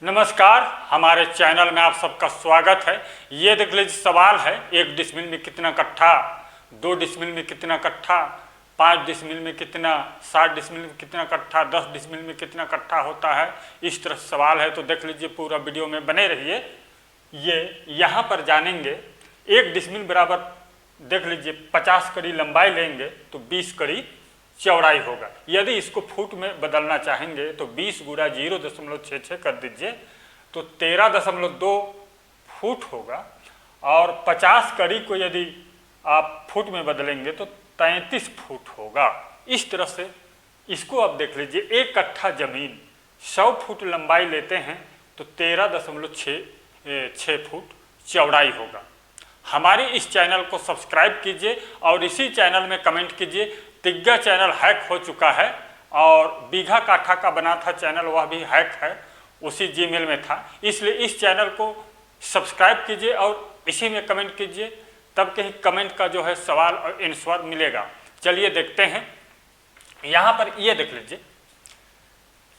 नमस्कार, हमारे चैनल में आप सबका स्वागत है। ये देख लीजिए, सवाल है 1 डिसमिल में कितना कट्ठा, 2 डिसमिल में कितना कट्ठा, 5 डिसमिल में कितना, 7 डिसमिल में कितना कट्ठा, 10 डिसमिल में कितना कट्ठा होता है। इस तरह सवाल है, तो देख लीजिए, पूरा वीडियो में बने रहिए। ये यहाँ पर जानेंगे 1 डिसमिल बराबर देख लीजिए 50 कड़ी लंबाई लेंगे तो 20 कड़ी चौड़ाई होगा। यदि इसको फुट में बदलना चाहेंगे तो 20 गुणा 0.66 कर दीजिए तो 13.2 फुट होगा। और 50 कड़ी को यदि आप फुट में बदलेंगे तो 33 फुट होगा। इस तरह से इसको अब देख लीजिए, 1 कट्ठा जमीन 100 फुट लंबाई लेते हैं तो 13.6 फुट चौड़ाई होगा। हमारे इस चैनल को सब्सक्राइब कीजिए और इसी चैनल में कमेंट कीजिए। तिग्गा चैनल हैक हो चुका है और बीघा काठा का बना था चैनल, वह भी हैक है, उसी जीमेल में था। इसलिए इस चैनल को सब्सक्राइब कीजिए और इसी में कमेंट कीजिए, तब कहीं कमेंट का जो है सवाल और आंसर मिलेगा। चलिए देखते हैं। यहाँ पर ये देख लीजिए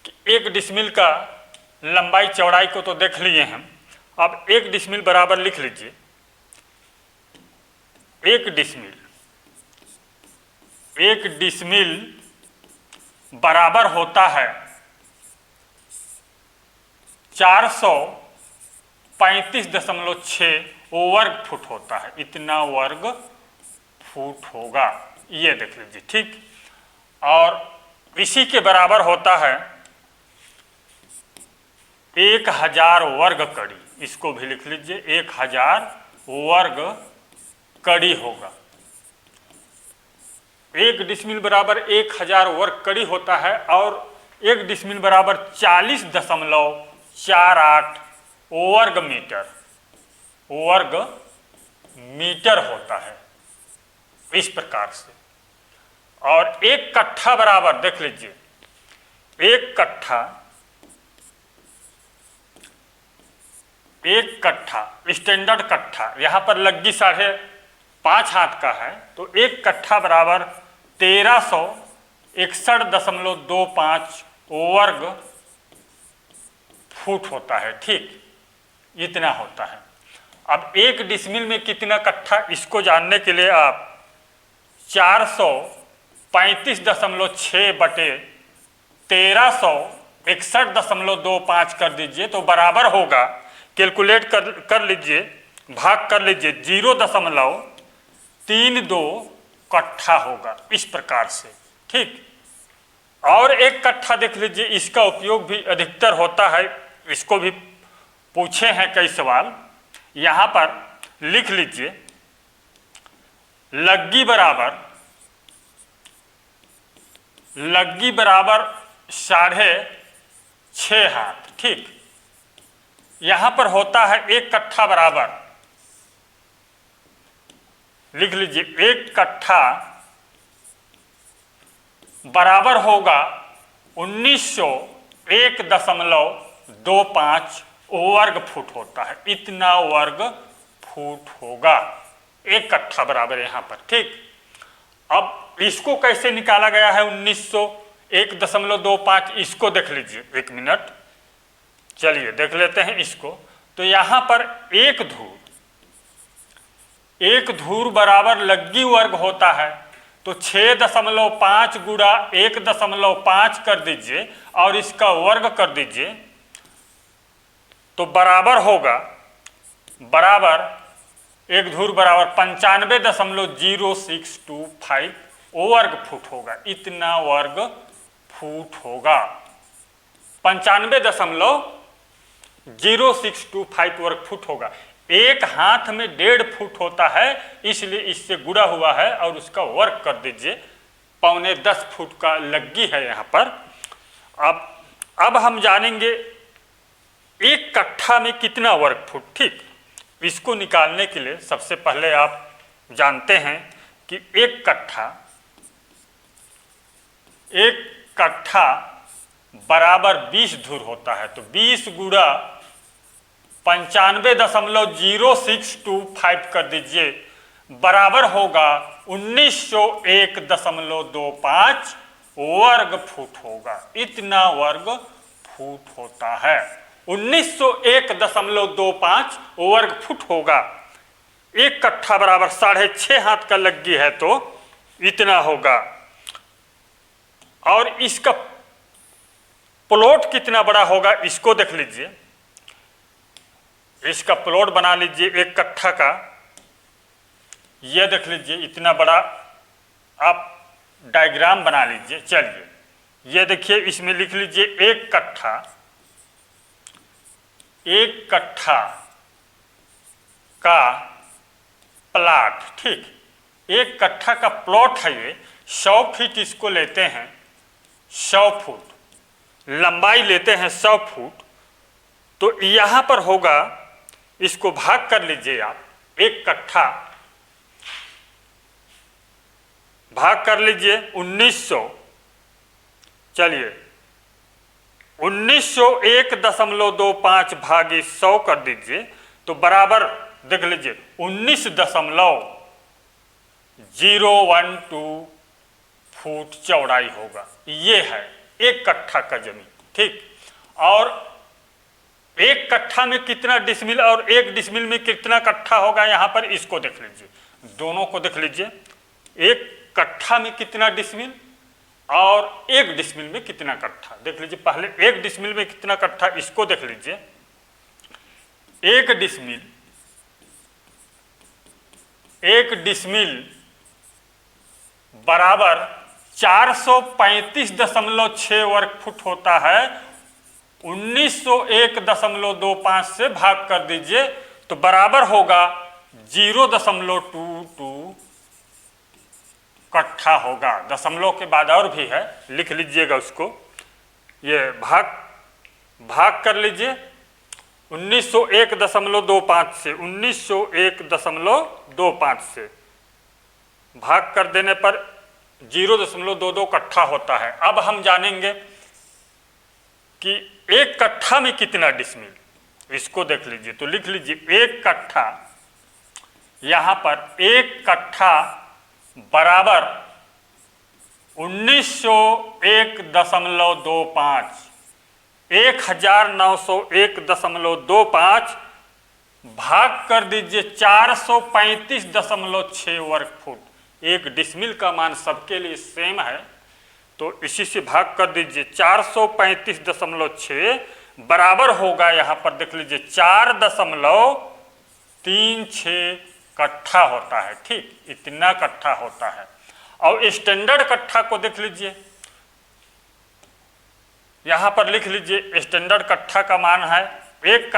कि 1 डिसमिल का लंबाई चौड़ाई को तो देख लिए हम। अब 1 डिसमिल बराबर लिख लीजिए, 1 डिसमिल बराबर होता है 435.6 वर्ग फुट होता है। इतना वर्ग फुट होगा, ये देख लीजिए, ठीक। और इसी के बराबर होता है 1000 वर्ग कड़ी। इसको भी लिख लीजिए, 1000 वर्ग कड़ी होगा। 1 डिसमिल बराबर 1000 वर्ग कड़ी होता है और 1 डिसमिल बराबर 40.48 वर्ग मीटर होता है, इस प्रकार से। और 1 कट्ठा बराबर देख लीजिए, 1 कट्ठा स्टैंडर्ड कट्ठा, यहाँ पर लग्गी 5.5 हाथ का है तो 1 कट्ठा बराबर 1361.25 वर्ग फुट होता है, ठीक। इतना होता है। अब 1 डिसमिल में कितना कट्ठा, इसको जानने के लिए आप 435.6 बटे 1361.25 कर दीजिए तो बराबर होगा, कैलकुलेट कर लीजिए, भाग कर लीजिए, 0.32 कट्ठा होगा, इस प्रकार से, ठीक। और 1 कट्ठा देख लीजिए, इसका उपयोग भी अधिकतर होता है, इसको भी पूछे हैं कई सवाल। यहाँ पर लिख लीजिए, लग्गी बराबर 6.5 हाथ, ठीक। यहाँ पर होता है 1 कट्ठा बराबर, लिख लीजिए, 1 कट्ठा बराबर होगा 1901.25 वर्ग फुट होता है। इतना वर्ग फुट होगा 1 कट्ठा बराबर यहाँ पर, ठीक। अब इसको कैसे निकाला गया है 1901.25, इसको देख लीजिए, 1 मिनट, चलिए देख लेते हैं इसको। तो यहाँ पर एक धूर बराबर लग्गी वर्ग होता है तो 6.5 गुणा 1.5 कर दीजिए और इसका वर्ग कर दीजिए तो बराबर होगा, एक धूर बराबर 95.0625 वर्ग फुट होगा। इतना वर्ग फुट होगा, 95.0625 वर्ग फुट होगा। 1 हाथ में 1.5 फुट होता है, इसलिए इससे गुणा हुआ है और उसका वर्ग कर दीजिए। 9.25 फुट का लग्गी है यहाँ पर। अब हम जानेंगे 1 कट्ठा में कितना वर्ग फुट, ठीक। इसको निकालने के लिए सबसे पहले आप जानते हैं कि 1 कट्ठा बराबर 20 धूर होता है तो 20 गुणा 95.0625 कर दीजिए, बराबर होगा 1901.25 वर्ग फुट होगा। इतना वर्ग फुट होता है। 1901.25 वर्ग फुट होगा। एक कट्ठा बराबर 6.5 हाथ का लग्गी है तो इतना होगा। और इसका प्लॉट कितना बड़ा होगा इसको देख लीजिए। इसका प्लॉट बना लीजिए एक कट्ठा का, यह देख लीजिए इतना बड़ा आप डायग्राम बना लीजिए। चलिए ये देखिए, इसमें लिख लीजिए एक कट्ठा का प्लाट। ठीक, एक कट्ठा का प्लॉट है ये। 100 फीट इसको लेते हैं, 100 फुट लंबाई लेते हैं, 100 फुट। तो यहां पर होगा, इसको भाग कर लीजिए आप, एक कट्ठा भाग कर लीजिए 1900। चलिए 1901.25 भागी 100 कर दीजिए तो बराबर देख लीजिए 19.012 फुट चौड़ाई होगा। ये है एक कट्ठा का जमीन। ठीक, और एक कट्ठा में कितना डिसमिल और एक डिसमिल में कितना कट्ठा होगा, यहां पर इसको देख लीजिए, दोनों को देख लीजिए। एक कट्ठा में कितना डिसमिल और एक डिसमिल में कितना कट्ठा देख लीजिए। पहले एक डिसमिल में कितना कट्ठा इसको देख लीजिए। एक डिसमिल बराबर 435.6 वर्ग फुट होता है। 1901.25 से भाग कर दीजिए तो बराबर होगा 0.22 कट्ठा होगा। दशमलव के बाद और भी है, लिख लीजिएगा उसको। ये भाग कर लीजिए 1901.25 से, 1901.25 से भाग कर देने पर 0.22 कट्ठा होता है। अब हम जानेंगे कि एक कट्ठा में कितना डिसमिल, इसको देख लीजिए। तो लिख लीजिए एक कट्ठा, यहां पर एक कट्ठा बराबर 1901.25, 1901.25 भाग कर दीजिए 435.6 वर्ग फुट। एक डिसमिल का मान सबके लिए सेम है तो इसी से भाग कर दीजिए। 435.6 बराबर होगा, यहां पर देख लीजिए 4.36 कट्ठा होता है। ठीक, इतना कट्ठा होता है। और स्टैंडर्ड कट्ठा को देख लीजिए, यहां पर लिख लीजिए स्टैंडर्ड कट्ठा का मान है एक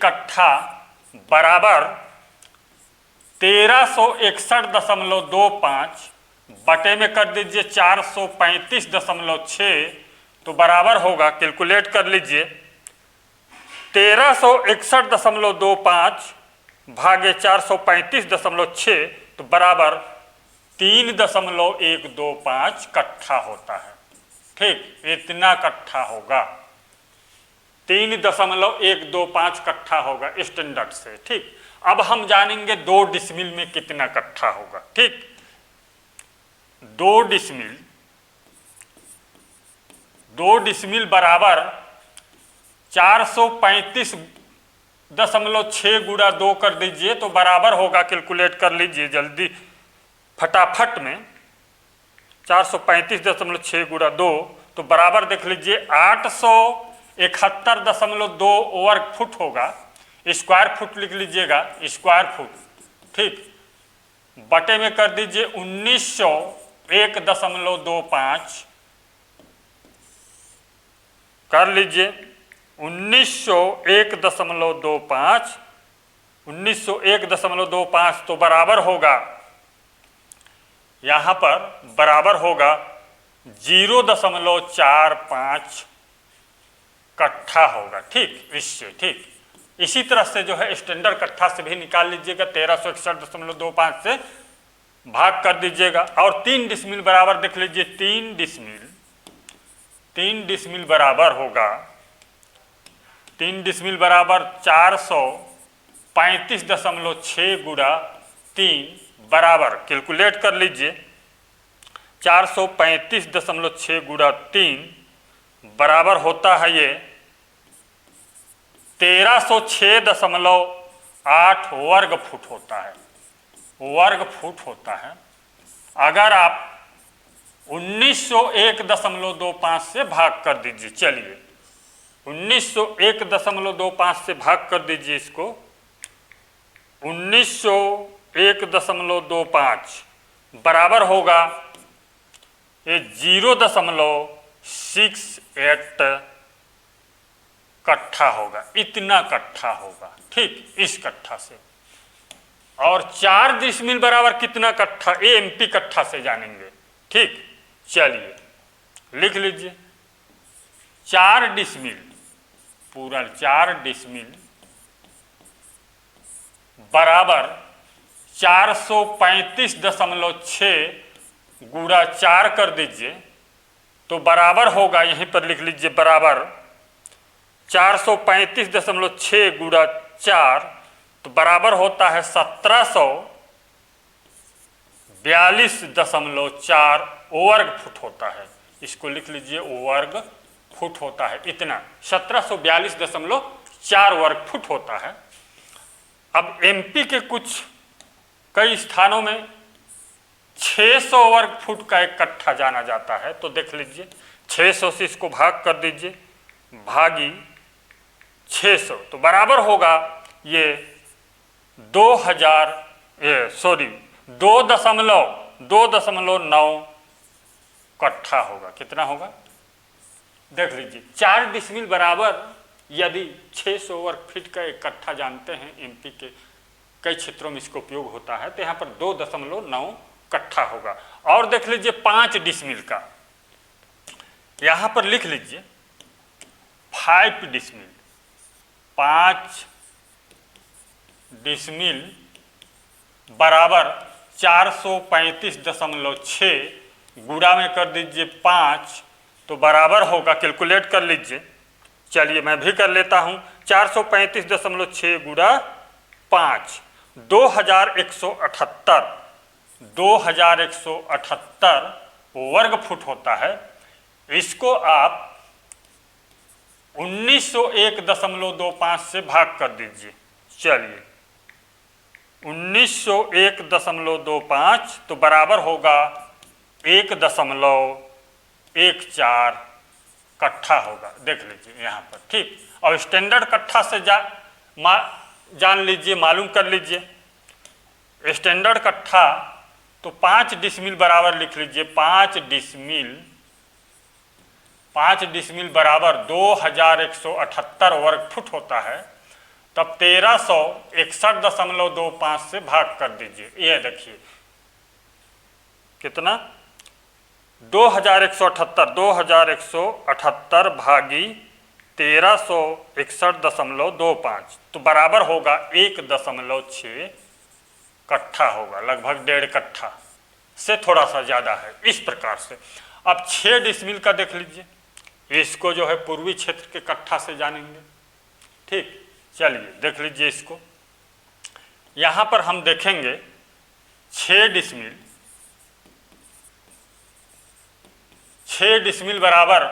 कट्ठा बराबर 1361.25 बटे में कर दीजिए 435.6 तो बराबर होगा, कैलकुलेट कर लीजिए, 1361.25 भागे 435.6 तो बराबर 3.125 कट्ठा होता है। ठीक, इतना कट्ठा होगा, 3.125 कट्ठा होगा स्टैंडर्ड से। ठीक, अब हम जानेंगे 2 डिसमिल में कितना कट्ठा होगा। ठीक, 2 डिसमिल बराबर 435.6 गुणा 2 कर दीजिए तो बराबर होगा, कैलकुलेट कर लीजिए जल्दी फटाफट में, 435.6 गुणा 2 तो बराबर देख लीजिए 871.2 वर्ग फुट होगा। स्क्वायर फुट लिख लीजिएगा, स्क्वायर फुट। ठीक, बटे में कर दीजिए 1901.25 कर लीजिए 1901.25 तो बराबर होगा, यहां पर बराबर होगा 0.45 कट्ठा होगा। ठीक, इससे ठीक इसी तरह से जो है स्टैंडर्ड कट्ठा से भी निकाल लीजिएगा, 1361.25 से भाग कर दीजिएगा। और 3 डिसमिल बराबर देख लीजिए, 3 डिसमिल बराबर होगा, 3 डिसमिल बराबर 435.6 गुणा 3 बराबर, कैलकुलेट कर लीजिए, 435.6 गुणा 3 बराबर होता है ये 1306.8 वर्ग फुट होता है, वर्ग फुट होता है। अगर आप 1901.25 से भाग कर दीजिए, चलिए 1901.25 से भाग कर दीजिए इसको, 1901.25 बराबर होगा ये 0.68 कट्ठा होगा, इतना कट्ठा होगा, ठीक, इस कट्ठा से। और 4 डिसमिल बराबर कितना कट्ठा, ये एमपी कट्ठा से जानेंगे, ठीक। चलिए लिख लीजिए 4 डिसमिल, पूरा 4 डिसमिल बराबर 435.6 गुणा 4 कर दीजिए तो बराबर होगा, यहीं पर लिख लीजिए बराबर 435.6 गुणा 4 तो बराबर होता है 1742.4 वर्ग फुट होता है। इसको लिख लीजिए वर्ग फुट होता है, इतना 1742.4 वर्ग फुट होता है। अब एमपी के कुछ कई स्थानों में 600 वर्ग फुट का एक कट्ठा जाना जाता है, तो देख लीजिए 600 से इसको भाग कर दीजिए, भागी 600 तो बराबर होगा ये 2.9 कट्ठा होगा। कितना होगा देख लीजिए, 4 डिसमिल बराबर यदि 600 वर्ग फीट का एक कट्ठा जानते हैं, एमपी के कई क्षेत्रों में इसका उपयोग होता है, तो यहाँ पर 2.9 कट्ठा होगा। और देख लीजिए 5 डिसमिल का, यहाँ पर लिख लीजिए 5 डिसमिल, 5 डिसमिल बराबर 435.6 गुणा में कर दीजिए 5 तो बराबर होगा, कैलकुलेट कर लीजिए, चलिए मैं भी कर लेता हूँ, 435.6 गुणा 5 2178 वर्ग फुट होता है। इसको आप 1901.25 से भाग कर दीजिए, चलिए 1901.25 तो बराबर होगा 1.14 कट्ठा होगा, देख लीजिए यहाँ पर, ठीक। और स्टैंडर्ड कट्ठा से जान लीजिए, मालूम कर लीजिए स्टैंडर्ड कट्ठा, तो 5 डिसमिल बराबर लिख लीजिए 5 डिसमिल बराबर 2178 वर्ग फुट होता है। तब 1361.25 से भाग कर दीजिए, ये देखिए कितना 2178 भागी 1361.25 तो बराबर होगा 1.6 कट्ठा होगा, लगभग 1.5 कट्ठा से थोड़ा सा ज़्यादा है, इस प्रकार से। अब 6 डिसमिल का देख लीजिए, इसको जो है पूर्वी क्षेत्र के कट्ठा से जानेंगे, ठीक। चलिए देख लीजिए इसको, यहाँ पर हम देखेंगे 6 डिसमिल बराबर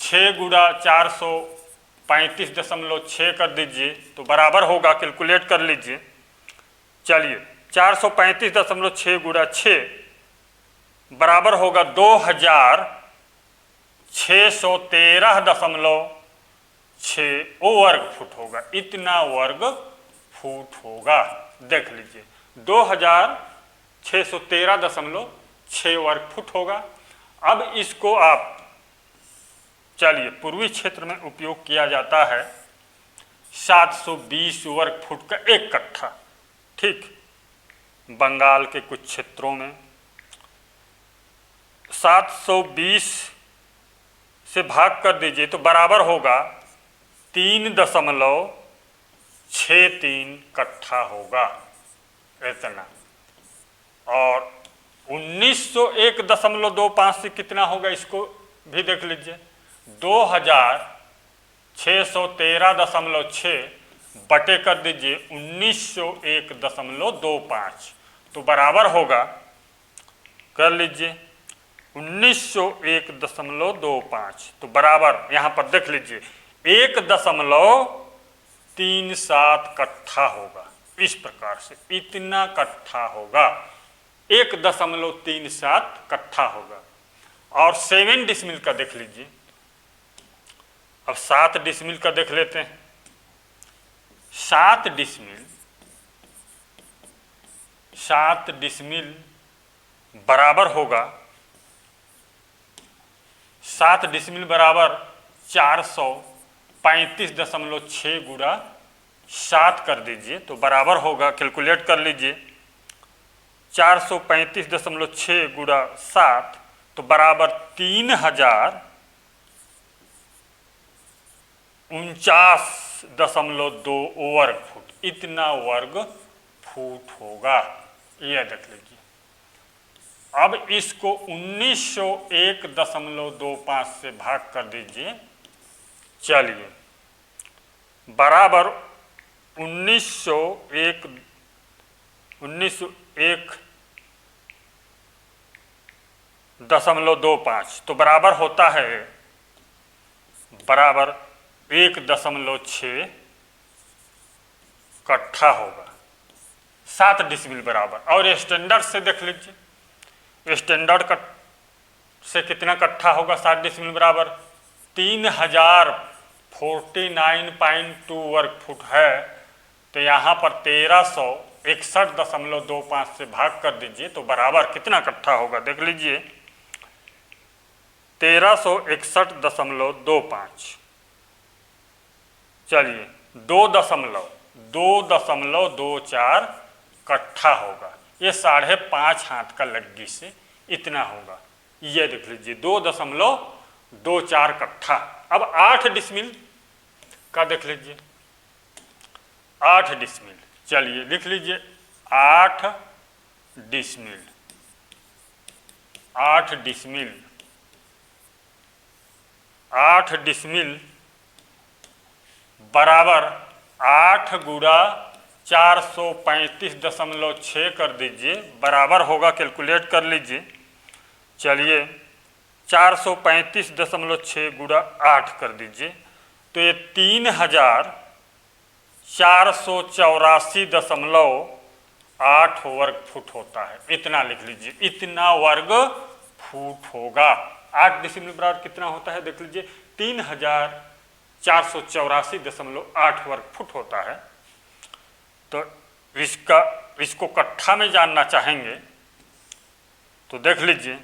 6 गुणा 435.6 कर दीजिए तो बराबर होगा, कैलकुलेट कर लीजिए, चलिए 435.6 गुणा 6 बराबर होगा 2613.6 वर्ग फुट होगा, इतना वर्ग फुट होगा, देख लीजिए 2613.6 वर्ग फुट होगा। अब इसको आप, चलिए पूर्वी क्षेत्र में उपयोग किया जाता है 720 वर्ग फुट का एक कट्ठा, ठीक। बंगाल के कुछ क्षेत्रों में 720 से भाग कर दीजिए तो बराबर होगा 3.63 कट्ठा होगा, इतना। और 1901.25 से कितना होगा, इसको भी देख लीजिए, 2613.6 बटे कर दीजिए 1901.25 तो बराबर होगा, कर लीजिए 1901.25 तो बराबर, यहाँ पर देख लीजिए 1.37 कट्ठा होगा। इस प्रकार से इतना कट्ठा होगा, 1.37 कट्ठा होगा। और 7 डिसमिल का देख लीजिए। अब 7 डिसमिल का देख लेते हैं। 7 डिसमिल बराबर होगा, 7 डिसमिल बराबर 435.6 गुणा 7 कर दीजिए तो बराबर होगा, कैलकुलेट कर लीजिए, 435.6 गुणा 7 तो बराबर 3049.2 वर्ग फुट, इतना वर्ग फुट होगा। यह देख लीजिए। अब इसको 1901.25 से भाग कर दीजिए। चलिए, बराबर 1901.25 तो बराबर होता है, बराबर 1.6 कट्ठा होगा। 7 डिसमिल बराबर। और स्टैंडर्ड से देख लीजिए, स्टैंडर्ड कट से कितना कट्ठा होगा। 7 डिसमिल बराबर 3049.2 वर्ग फुट है, तो यहाँ पर 1361.25 से भाग कर दीजिए तो बराबर कितना कट्ठा होगा, देख लीजिए, 1361.25। चलिए, 2.24 कट्ठा होगा। ये 5.5 हाथ का लग्गी से इतना होगा। ये देख लीजिए, 2.24 कट्ठा। अब 8 डिसमिल का देख लीजिए, 8 डिसमिल। चलिए लिख लीजिए, 8 डिसमिल, 8 डिसमिल, 8 डिसमिल बराबर 8 गुणा 435.6 कर दीजिए, बराबर होगा, कैलकुलेट कर लीजिए। चलिए, 435.6 गुणा 8 कर दीजिए तो ये 3484.8 वर्ग फुट होता है। इतना लिख लीजिए, इतना वर्ग फुट होगा। 8 डिसमिल बराबर कितना होता है, देख लीजिए, 3484.8 वर्ग फुट होता है। तो इसको कट्ठा में जानना चाहेंगे तो देख लीजिए,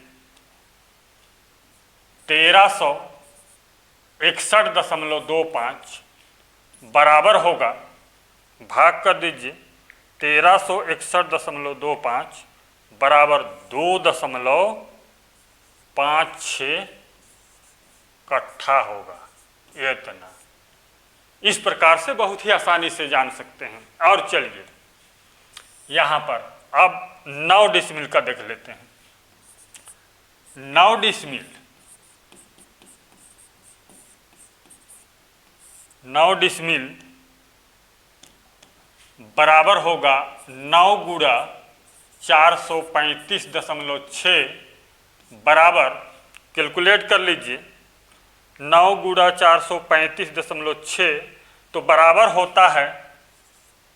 1361.25 बराबर होगा, भाग कर दीजिए, 1361.25 बराबर 2.56 कट्ठा होगा। ये इतना। इस प्रकार से बहुत ही आसानी से जान सकते हैं। और चलिए, यहाँ पर अब 9 डिसमिल का देख लेते हैं। 9 डिसमिल, 9 डिसमिल बराबर होगा 9 गुणा 435.6 बराबर, कैलकुलेट कर लीजिए, 9 गुणा 435.6 तो बराबर होता है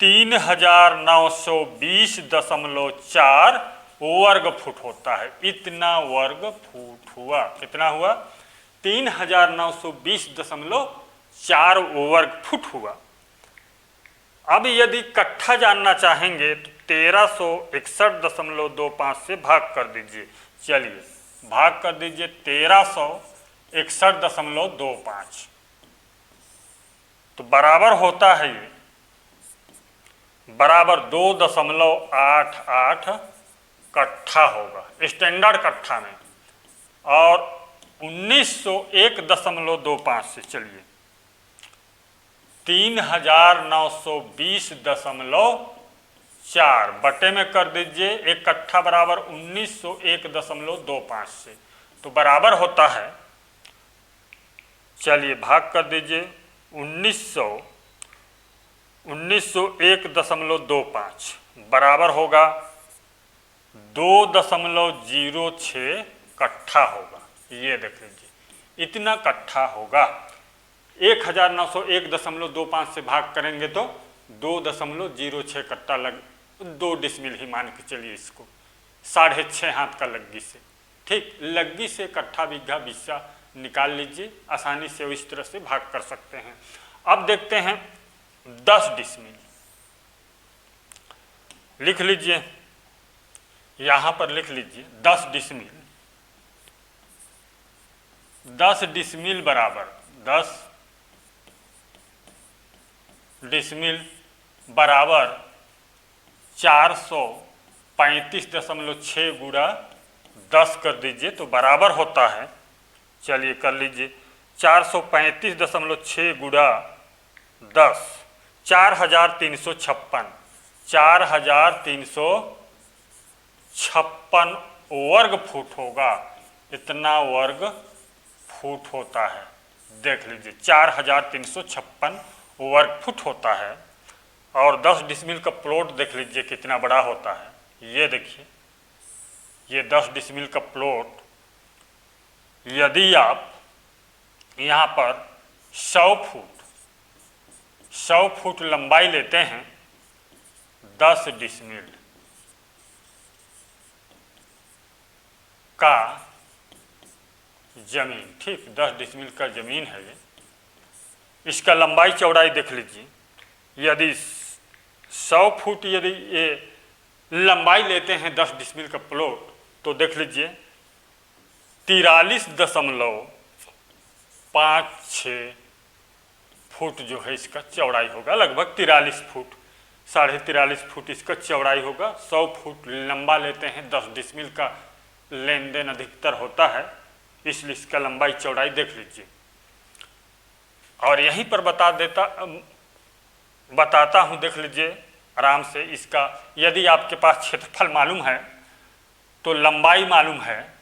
3920.4 वर्ग फुट होता है। इतना वर्ग फुट हुआ। कितना हुआ, 3920.4 वर्ग फुट हुआ। अब यदि कट्ठा जानना चाहेंगे तो 1361.25 से भाग कर दीजिए। चलिए, भाग कर दीजिए 1361.25 तो बराबर होता है, ये बराबर 2.88 कट्ठा होगा स्टैंडर्ड कट्ठा में। और 1901.25 से चलिए 3920.4 बटे में कर दीजिए, एक कट्ठा बराबर 1901.25 से तो बराबर होता है। चलिए, भाग कर दीजिए 1901.25 बराबर होगा 2.06 कट्ठा होगा। ये देख लीजिए इतना कट्ठा होगा। 1901.25 से भाग करेंगे तो 2.06 कट्टा लग 2 डिसमिल ही मान के चलिए इसको, 6.5 हाथ का लग्गी से। ठीक, लग्गी से कट्ठा बीघा बिस्सा निकाल लीजिए, आसानी से इस तरह से भाग कर सकते हैं। अब देखते हैं 10 डिसमिल, लिख लीजिए, यहाँ पर लिख लीजिए 10 डिसमिल। 10 डिसमिल बराबर 10 डिसमिल बराबर 435.6 गुणा 10 कर दीजिए तो बराबर होता है, चलिए कर लीजिए, 435.6 गुणा 10 4356, 4356 वर्ग फुट होगा। इतना वर्ग फुट होता है, देख लीजिए 4356 वर्ग फुट होता है। और 10 डिसमिल का प्लॉट देख लीजिए कितना बड़ा होता है। ये देखिए, ये 10 डिसमिल का प्लॉट, यदि आप यहाँ पर 100 फुट लंबाई लेते हैं 10 डिसमिल का जमीन, ठीक 10 डिसमिल का जमीन है ये, इसका लंबाई चौड़ाई देख लीजिए। यदि 100 फुट यदि ये लंबाई लेते हैं 10 डिसमिल का प्लॉट तो देख लीजिए 43.56 फुट जो है इसका चौड़ाई होगा, लगभग 43 फुट, 43.5 फुट इसका चौड़ाई होगा। 100 फुट लंबा लेते हैं, 10 डिसमिल का लेन देन अधिकतर होता है, इसलिए इसका लंबाई चौड़ाई देख लीजिए। और यहीं पर बताता हूँ, देख लीजिए आराम से इसका। यदि आपके पास क्षेत्रफल मालूम है तो लंबाई मालूम है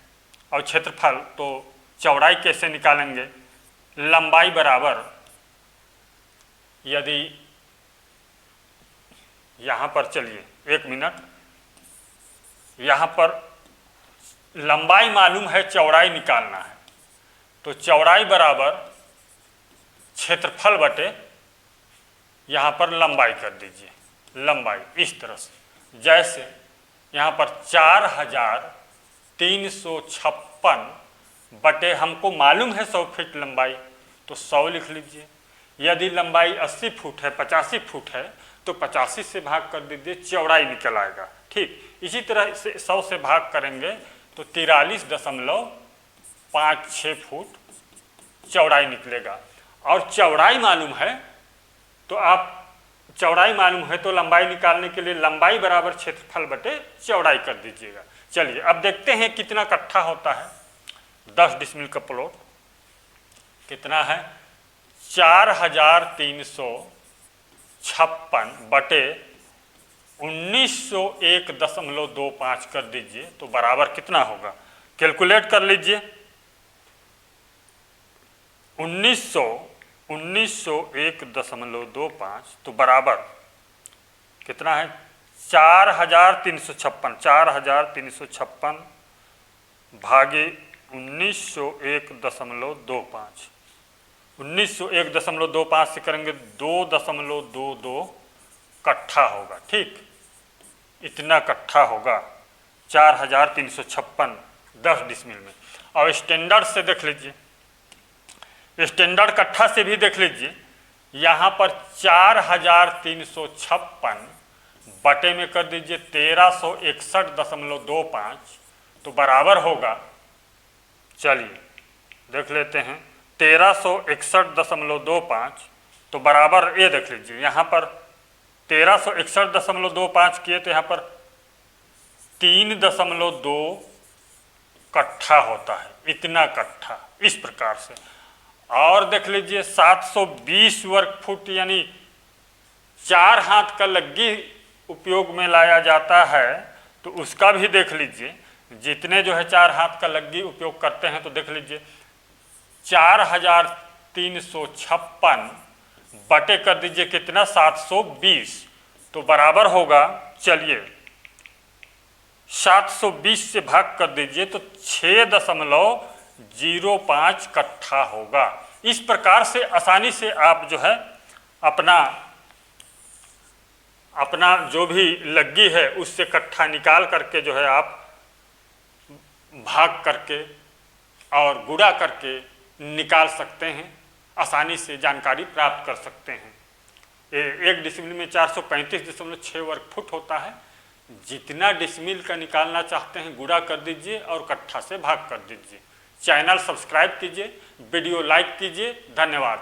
और क्षेत्रफल, तो चौड़ाई कैसे निकालेंगे? लंबाई बराबर, यदि यहाँ पर चलिए 1 मिनट, यहाँ पर लंबाई मालूम है, चौड़ाई निकालना है, तो चौड़ाई बराबर क्षेत्रफल बटे यहाँ पर लंबाई कर दीजिए। लंबाई इस तरह से, जैसे यहाँ पर 4356 बटे, हमको मालूम है 100 फीट लंबाई, तो 100 लिख लीजिए। यदि लंबाई 80 फुट है, 85 फुट है, तो 85 से भाग कर दीजिए, चौड़ाई निकल आएगा। ठीक, इसी तरह से 100 से भाग करेंगे तो 43.56 फुट चौड़ाई निकलेगा। और चौड़ाई मालूम है तो आप, चौड़ाई मालूम है तो लंबाई निकालने के लिए लंबाई बराबर क्षेत्रफल बटे चौड़ाई कर दीजिएगा। चलिए अब देखते हैं कितना कट्ठा होता है। 10 डिसमिल का प्लॉट कितना है? 4356 बटे 1901.25 कर दीजिए तो बराबर कितना होगा? कैलकुलेट कर लीजिए। 1901.25 तो बराबर कितना है? 4356 भागे 1901.25, 1901.25 से करेंगे 2.22 कट्ठा होगा। ठीक, इतना कट्ठा होगा 4356 10 डिसमिल में। और स्टैंडर्ड से देख लीजिए, स्टैंडर्ड कट्ठा से भी देख लीजिए, यहाँ पर 4356 बटे में कर दीजिए 1361.25 तो बराबर होगा, चलिए देख लेते हैं, 1361.25 तो बराबर, ये देख लीजिए यहाँ पर 1361.25 किए तो यहाँ पर 3.2 कट्ठा होता है, इतना कट्ठा, इस प्रकार से। और देख लीजिए 720 वर्ग फुट यानी 4 हाथ का लग्गी उपयोग में लाया जाता है, तो उसका भी देख लीजिए। जितने जो है 4 हाथ का लग्गी उपयोग करते हैं तो देख लीजिए 4356 बटे कर दीजिए कितना? 720 तो बराबर होगा, चलिए 720 से भाग कर दीजिए तो 6.05 कट्ठा होगा। इस प्रकार से आसानी से आप जो है अपना जो भी लग्गी है उससे कट्ठा निकाल करके जो है आप भाग करके और गुणा करके निकाल सकते हैं, आसानी से जानकारी प्राप्त कर सकते हैं। 1 डिसमिल में 435.6 वर्ग फुट होता है। जितना डिसमिल का निकालना चाहते हैं गुणा कर दीजिए और कट्ठा से भाग कर दीजिए। चैनल सब्सक्राइब कीजिए, वीडियो लाइक कीजिए। धन्यवाद।